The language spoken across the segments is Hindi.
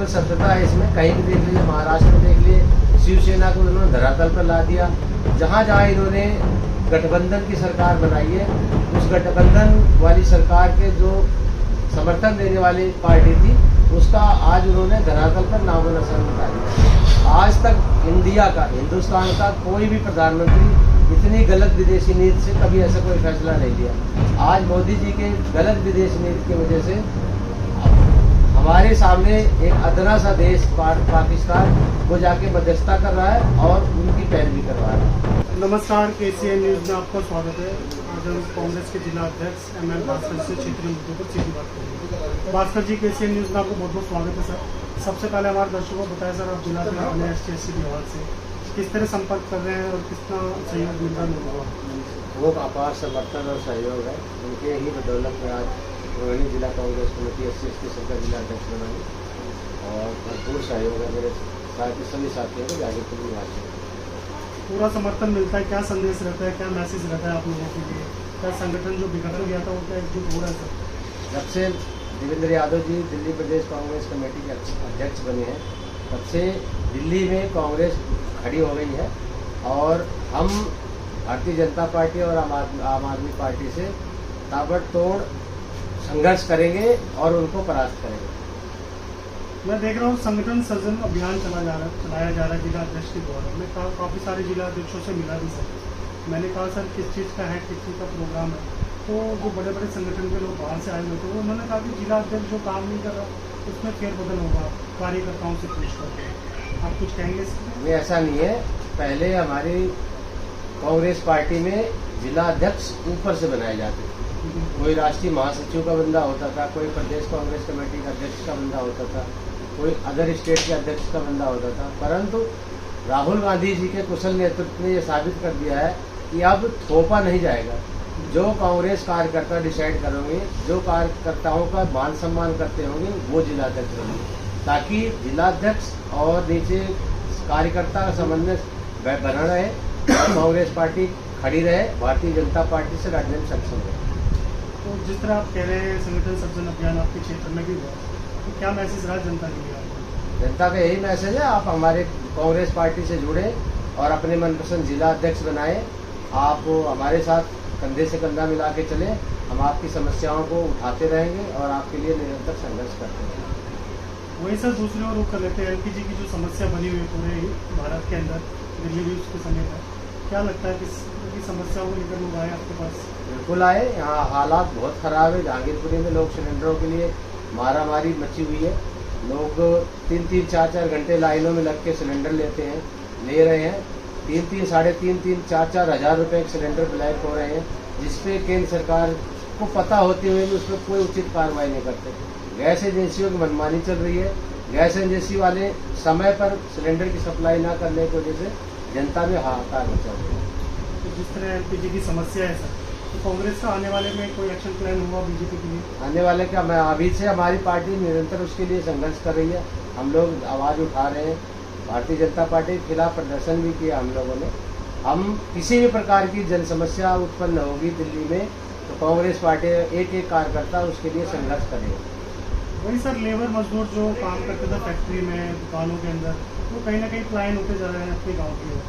बिल्कुल सत्यता है इसमें। कहीं भी देख लीजिए, महाराष्ट्र में देख लिए, शिवसेना को उन्होंने धरातल पर ला दिया। जहाँ जहाँ इन्होंने गठबंधन की सरकार बनाई है, उस गठबंधन वाली सरकार के जो समर्थन देने वाली पार्टी थी, उसका आज उन्होंने धरातल पर नामो निशान मिटा दिया। आज तक इंडिया का, हिंदुस्तान का कोई भी प्रधानमंत्री इतनी गलत विदेशी नीति से कभी ऐसा कोई फैसला नहीं लिया। आज मोदी जी के गलत विदेशी नीति की वजह से हमारे सामने एक अदना सा देश पाकिस्तान वो जाके मध्यस्थता कर रहा है और उनकी पैरवी करवा रहा है। नमस्कार, KCN न्यूज़ में आपका स्वागत है। आज हम कांग्रेस के जिला अध्यक्ष ML भास्कर से क्षेत्रीय मुद्दों पर सीधी बात करेंगे। भास्कर जी, KCN न्यूज़ में आपको बहुत बहुत स्वागत है सर। सबसे पहले हमारे दर्शकों को बताया सर, आप जिला अपने ST/SC विभाग से किस तरह संपर्क कर रहे हैं और कितना सहयोग मिल रहा है? वो अपार समर्थन और सहयोग है, उनके ही बदौलत में आज रोहिणी जिला कांग्रेस कमेटी SC/ST सेल का जिला अध्यक्ष बनाई और भरपूर सहयोग है मेरे साथ सभी साथियों को जागरूक निवासी। पूरा समर्थन मिलता है, क्या संदेश रहता है, क्या मैसेज रहता है आप लोगों के लिए? क्या संगठन जो बिगड़ गया था वो क्या एकजुट हो रहा है सर? जब से देवेंद्र यादव जी दिल्ली प्रदेश कांग्रेस कमेटी के अध्यक्ष बने हैं, तब से दिल्ली में कांग्रेस खड़ी हो गई है और हम भारतीय जनता पार्टी और आम आदमी पार्टी से ताबड़तोड़ संघर्ष करेंगे और उनको परास्त करेंगे। मैं देख रहा हूँ संगठन सृजन अभियान चलाया जा रहा है जिला अध्यक्ष के द्वारा। मैं काफ़ी सारे जिला अध्यक्षों से मिला भी सर। मैंने कहा सर किस चीज़ का है, किस चीज़ का प्रोग्राम है, तो जो बड़े बड़े संगठन के लोग बाहर से आए हुए थे उन्होंने कहा कि जिला अध्यक्ष जो काम नहीं कर रहा उसमें फेरबदल होगा, कार्यकर्ताओं से पूछ करके। आप कुछ कहेंगे इसमें? नहीं, ऐसा नहीं है। पहले हमारी कांग्रेस पार्टी में जिला अध्यक्ष ऊपर से बनाए जाते थे। कोई राष्ट्रीय महासचिव का बंदा होता था, कोई प्रदेश कांग्रेस कमेटी का अध्यक्ष का बंदा होता था, कोई अदर स्टेट के अध्यक्ष का बंदा होता था। परंतु राहुल गांधी जी के कुशल नेतृत्व ने यह साबित कर दिया है कि अब थोपा नहीं जाएगा। जो कांग्रेस कार्यकर्ता डिसाइड करेंगे, जो कार्यकर्ताओं का मान सम्मान करते होंगे, वो जिलाध्यक्ष होंगे, ताकि जिलाध्यक्ष और नीचे कार्यकर्ता का समन्वय बना रहे और कांग्रेस पार्टी खड़ी रहे, भारतीय जनता पार्टी से लड़ने में सक्षम रहे। तो जिस तरह आप कह रहे हैं संगठन सृजन अभियान आपके क्षेत्र में भी हुआ, तो क्या मैसेज रहा जनता के लिए? जनता का यही मैसेज है, आप हमारे कांग्रेस पार्टी से जुड़े और अपने मनपसंद जिला अध्यक्ष बनाए। आप हमारे साथ कंधे से कंधा मिला के चले, हम आपकी समस्याओं को उठाते रहेंगे और आपके लिए निरंतर संघर्ष करते रहेंगे। वही सर, दूसरी ओर रुख कर लेते हैं LPG की जो समस्या बनी हुई है पूरे भारत के अंदर, दिल्ली भी उसके समेत है। क्या लगता है कि समस्याओं को लेकर लोग आए आपके पास? बिल्कुल आए। यहाँ हालात बहुत ख़राब है। जहांगीरपुरी में लोग सिलेंडरों के लिए मारामारी मची हुई है। लोग 3-3, 4-4 घंटे लाइनों में लग के सिलेंडर ले रहे हैं। 3-3, साढ़े 3-3, 4-4 हज़ार रुपये एक सिलेंडर ब्लैक हो रहे हैं, जिसपे केंद्र सरकार को पता होते हुए भी उस पर कोई उचित कार्रवाई नहीं करते। गैस एजेंसियों की मनमानी चल रही है। गैस एजेंसी वाले समय पर सिलेंडर की सप्लाई ना करने की वजह से जनता में हाहाकार मचा हुआ है। तो जिस तरह LPG की समस्या है सर, तो कांग्रेस का आने वाले में कोई एक्शन प्लान हुआ बीजेपी के लिए? आने वाले क्या, मैं अभी से हमारी पार्टी निरंतर उसके लिए संघर्ष कर रही है। हम लोग आवाज़ उठा रहे हैं। भारतीय जनता पार्टी के खिलाफ प्रदर्शन भी किया हम लोगों ने। हम किसी भी प्रकार की जन समस्या उत्पन्न होगी दिल्ली में, तो कांग्रेस पार्टी एक कार्यकर्ता उसके लिए संघर्ष करेगा। वही सर, लेबर मजदूर जो काम करते थे फैक्ट्री में, दुकानों के अंदर, वो कहीं ना कहीं पलायन होते जा रहे हैं अपने गाँव की ओर।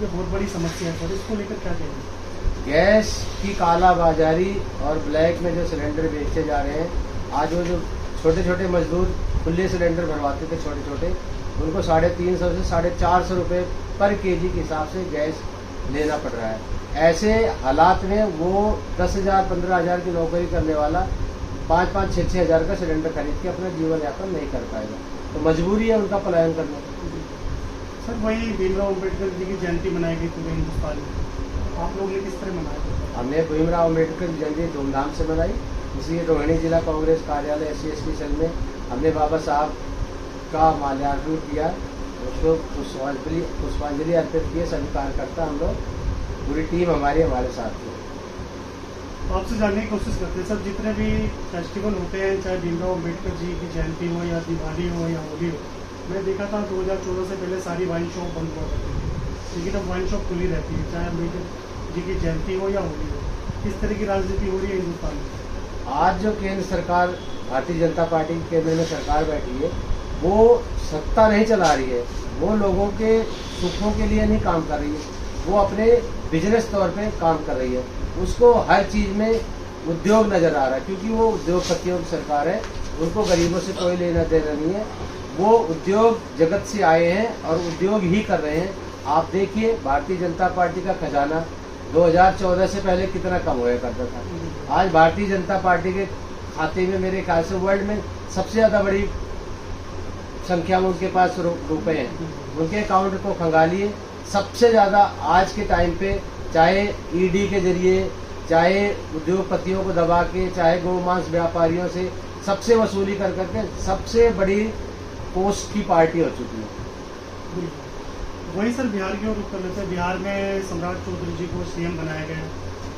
ये बहुत बड़ी समस्या है सर, इसको लेकर क्या कहेंगे? गैस की कालाबाजारी और ब्लैक में जो सिलेंडर बेचे जा रहे हैं, आज वो जो छोटे छोटे मजदूर खुले सिलेंडर भरवाते थे छोटे छोटे, उनको 350 से 450 रुपये पर केजी के हिसाब से गैस लेना पड़ रहा है। ऐसे हालात में वो 10,000, 15,000 की नौकरी करने वाला 5-5, 6-6 हज़ार का सिलेंडर खरीद के अपना जीवन यापन नहीं कर पाएगा। तो मजबूरी है उनका पलायन करना। सर, वही भीमराव अम्बेडकर जी की जयंती मनाई गई पूरे हिंदुस्तान में, आप लोग ने किस तरह मनाया? हमने भीमराव अम्बेडकर की जयंती धूमधाम से मनाई। इसलिए रोहिणी जिला कांग्रेस कार्यालय SC/ST सेल में हमने बाबा साहब का माल्यार्पण किया, उसको पुष्पांजलि अर्पित किए। सभी कार्यकर्ता हम लोग, पूरी टीम हमारे साथ थी। आपसे जानने की कोशिश करते हैं सर, जितने भी फेस्टिवल होते हैं, चाहे भीमराव अम्बेडकर जी की जयंती हो या दिवाली हो या होली हो, मैं देखा था 2014 से पहले सारी वाइन शॉप बंद हुआ करती थी, लेकिन अब वाइन शॉप खुली रहती है, चाहे अम्बेडकर जी की जयंती हो या होली हो। किस तरह की राजनीति हो रही है हिंदुस्तान में? आज जो केंद्र सरकार, भारतीय जनता पार्टी की केंद्र में सरकार बैठी है, वो सत्ता नहीं चला रही है, वो लोगों के सुखों के लिए नहीं काम कर रही है, वो अपने बिजनेस तौर पे काम कर रही है। उसको हर चीज में उद्योग नजर आ रहा है, क्योंकि वो उद्योगपतियों की सरकार है, उनको गरीबों से कोई लेना देना नहीं है। वो उद्योग जगत से आए हैं और उद्योग ही कर रहे हैं। आप देखिए भारतीय जनता पार्टी का खजाना 2014 से पहले कितना कम हुआ करता था। आज भारतीय जनता पार्टी के खाते में मेरे ख्याल से वर्ल्ड में सबसे ज्यादा बड़ी संख्या में उनके पास रुपए हैं। उनके अकाउंट को खंगालिए, सबसे ज्यादा आज के टाइम पे, चाहे ईडी के जरिए, चाहे उद्योगपतियों को दबा के, चाहे गोमांस व्यापारियों से सबसे वसूली कर करके सबसे बड़ी पोस्ट की पार्टी हो चुकी है। वही सर बिहार की ओर रुख कर लेते हैं। बिहार में सम्राट चौधरी जी को सीएम बनाया गया।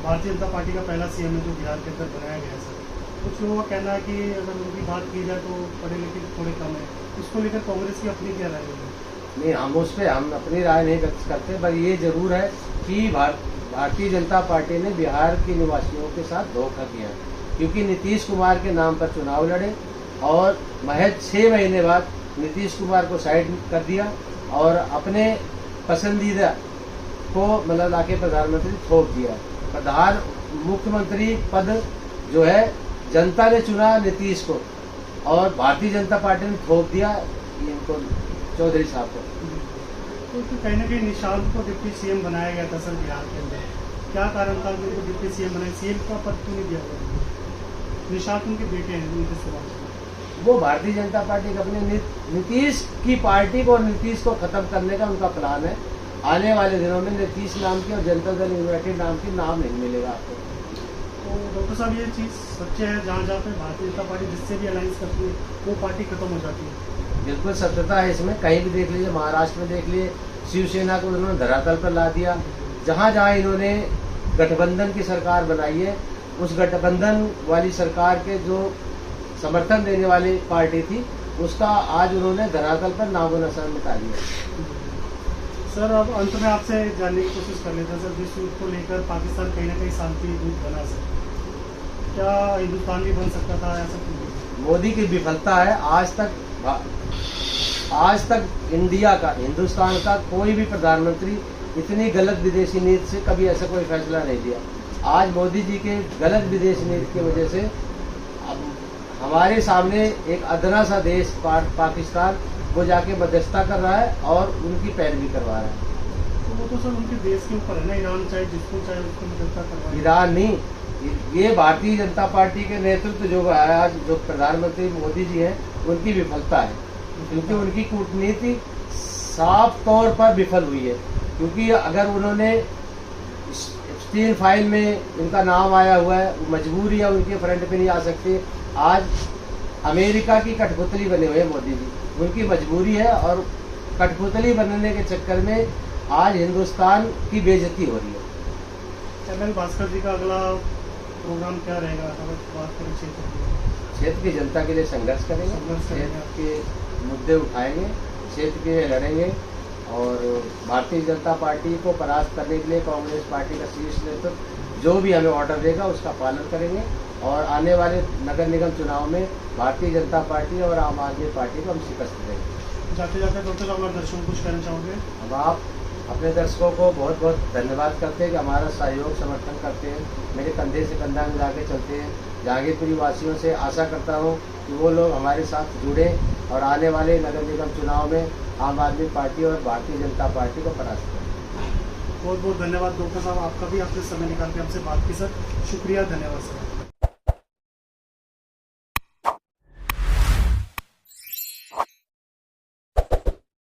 भारतीय जनता पार्टी का पहला सीएम है जो बिहार के अंदर बनाया गया है सर। कुछ लोगों का कहना है कि अगर उनकी बात की जाए तो पढ़े लिखे थोड़े कम है। इसको लेकर कांग्रेस की अपनी क्या राय है? नहीं, हम अपनी राय नहीं व्यक्त करते, पर ये जरूर है कि भारतीय जनता पार्टी ने बिहार के निवासियों के साथ धोखा किया, क्योंकि नीतीश कुमार के नाम पर चुनाव लड़े और महज 6 महीने बाद नीतीश कुमार को साइड कर दिया और अपने पसंदीदा को मतलब लाके प्रधानमंत्री थोप दिया। मुख्यमंत्री पद जो है जनता ने चुना नीतीश को और भारतीय जनता पार्टी ने थोप दिया इनको, चौधरी साहब को। तो कहीं ना कहीं निशांत को डिप्टी सीएम बनाया गया था सर बिहार के अंदर। क्या कारण था कि उनको डिप्टी सीएम बनाया? सीएम का पद क्यों नहीं दिया गया? निशांत उनके बेटे हैं, उनके सुभाष। वो भारतीय जनता पार्टी का अपने नीतीश की पार्टी को और नीतीश को खत्म करने का उनका प्लान है। आने वाले दिनों में नीतीश नाम की और जनता दल यूनाइटेड नाम की नाम नहीं मिलेगा आपको। तो डॉक्टर साहब ये चीज़ सच्चे है, जहाँ जहाँ पे भारतीय जनता पार्टी जिससे भी अलायंस करती है वो पार्टी खत्म हो जाती है। बिल्कुल सत्यता है इसमें। कहीं भी देख लीजिए, महाराष्ट्र में देख लिए, शिवसेना को उन्होंने धरातल पर ला दिया। जहाँ जहाँ इन्होंने गठबंधन की सरकार बनाई है, उस गठबंधन वाली सरकार के जो समर्थन देने वाली पार्टी थी, उसका आज उन्होंने धरातल पर नामो निशान मिटा दिया। सर अब अंत में आपसे जानने की कोशिश कर लेते हैं सर, विश्व युद्ध को लेकर पाकिस्तान कहीं ना कहीं शांति दूत बना सर, क्या हिंदुस्तान भी बन सकता था ऐसा? मोदी की विफलता है। आज तक इंडिया का, हिंदुस्तान का कोई भी प्रधानमंत्री इतनी गलत विदेशी नीति से कभी ऐसा कोई फैसला नहीं लिया। आज मोदी जी के गलत विदेशी नीति की वजह से अब हमारे सामने एक अदना सा देश पाकिस्तान वो जाके मध्यस्थता कर रहा है और उनकी पैरवी करवा रहा है। तो वो तो सर उनके देश के ऊपर है ना, ईरान चाहे जिसको चाहे उसको मध्यस्थता करवा। ईरान नहीं, ये भारतीय जनता पार्टी के नेतृत्व जो है आज, जो प्रधानमंत्री मोदी जी हैं, उनकी विफलता है, क्योंकि उनकी कूटनीति साफ तौर पर विफल हुई है। क्योंकि अगर उन्होंने स्टील फाइल में उनका नाम आया हुआ है, मजबूरी है, उनके फ्रंट पे नहीं आ सकते। आज अमेरिका की कठपुतली बने हुए हैं मोदी जी, उनकी मजबूरी है और कठपुतली बनने के चक्कर में आज हिंदुस्तान की बेइज्जती हो रही है। ML भास्कर जी का अगला प्रोग्राम क्या रहेगा? अगर बात करें क्षेत्र की जनता के लिए संघर्ष करेंगे, क्षेत्र के मुद्दे उठाएंगे, क्षेत्र के लिए लड़ेंगे और भारतीय जनता पार्टी को परास्त करने के लिए कांग्रेस पार्टी का शीर्ष नेतृत्व जो भी हमें ऑर्डर देगा उसका पालन करेंगे और आने वाले नगर निगम चुनाव में भारतीय जनता पार्टी और आम आदमी पार्टी को हम शिकस्त देंगे। जाते जाते डॉक्टर साहब हमारे दर्शकों को कुछ कहना चाहोगे? अब आप अपने दर्शकों को बहुत बहुत धन्यवाद करते हैं कि हमारा सहयोग समर्थन करते हैं, मेरे कंधे से कंधा मिला के चलते हैं। जहांगीरपुरी वासियों से आशा करता हूं कि वो लोग हमारे साथ जुड़े और आने वाले नगर निगम चुनाव में आम आदमी पार्टी और भारतीय जनता पार्टी को परास्त करें। बहुत बहुत धन्यवाद डॉक्टर साहब, आपका भी आपने समय निकाल के हमसे बात की सर, शुक्रिया, धन्यवाद सर।